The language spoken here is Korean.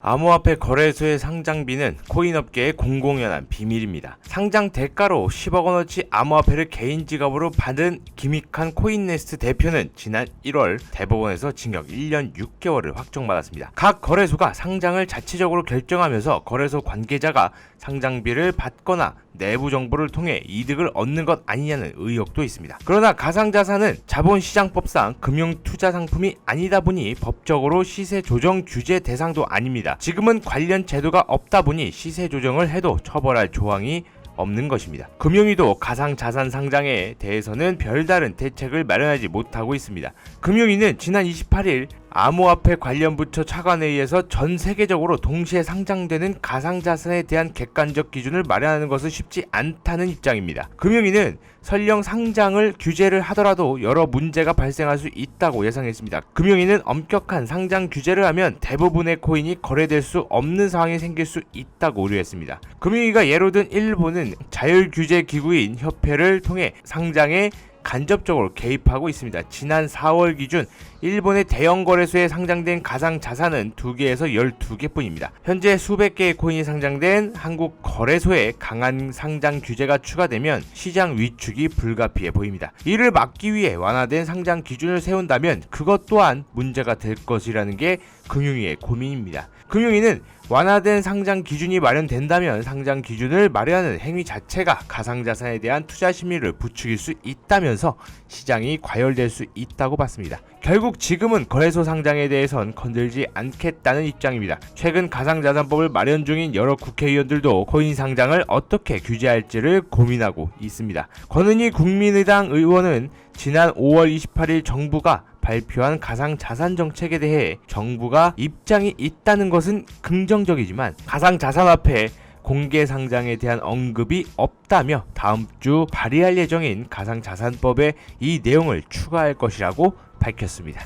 암호화폐 거래소의 상장비는 코인업계의 공공연한 비밀입니다. 상장 대가로 10억 원어치 암호화폐를 개인 지갑으로 받은 김익환 코인네스트 대표는 지난 1월 대법원에서 징역 1년 6개월을 확정받았습니다. 각 거래소가 상장을 자체적으로 결정하면서 거래소 관계자가 상장비를 받거나 내부 정보를 통해 이득을 얻는 것 아니냐는 의혹도 있습니다. 그러나 가상자산은 자본시장법상 금융투자상품이 아니다 보니 법적으로 시세 조정 규제 대상도 아닙니다. 지금은 관련 제도가 없다 보니 시세 조정을 해도 처벌할 조항이 없는 것입니다. 금융위도 가상자산 상장에 대해서는 별다른 대책을 마련하지 못하고 있습니다. 금융위는 지난 28일 암호화폐 관련 부처 차관회의에서 전 세계적으로 동시에 상장되는 가상자산에 대한 객관적 기준을 마련하는 것은 쉽지 않다는 입장입니다. 금융위는 설령 상장을 규제를 하더라도 여러 문제가 발생할 수 있다고 예상했습니다. 금융위는 엄격한 상장 규제를 하면 대부분의 코인이 거래될 수 없는 상황이 생길 수 있다고 우려했습니다. 금융위가 예로 든 일본은 자율규제기구인 협회를 통해 상장에 간접적으로 개입하고 있습니다. 지난 4월 기준 일본의 대형 거래소에 상장된 가상 자산은 2개에서 12개뿐입니다. 현재 수백 개의 코인이 상장된 한국 거래소에 강한 상장 규제가 추가되면 시장 위축이 불가피해 보입니다. 이를 막기 위해 완화된 상장 기준을 세운다면 그것 또한 문제가 될 것이라는 게 금융위의 고민입니다. 금융위는 완화된 상장 기준이 마련된다면 상장 기준을 마련하는 행위 자체가 가상자산에 대한 투자 심리를 부추길 수 있다면서 시장이 과열될 수 있다고 봤습니다. 결국 지금은 거래소 상장에 대해선 건들지 않겠다는 입장입니다. 최근 가상자산법을 마련 중인 여러 국회의원들도 코인 상장을 어떻게 규제할지를 고민하고 있습니다. 권은희 국민의당 의원은 지난 5월 28일 정부가 발표한 가상자산 정책에 대해 정부가 입장이 있다는 것은 긍정적이지만 가상자산화폐 공개 상장에 대한 언급이 없다며 다음 주 발의할 예정인 가상자산법에 이 내용을 추가할 것이라고 밝혔습니다.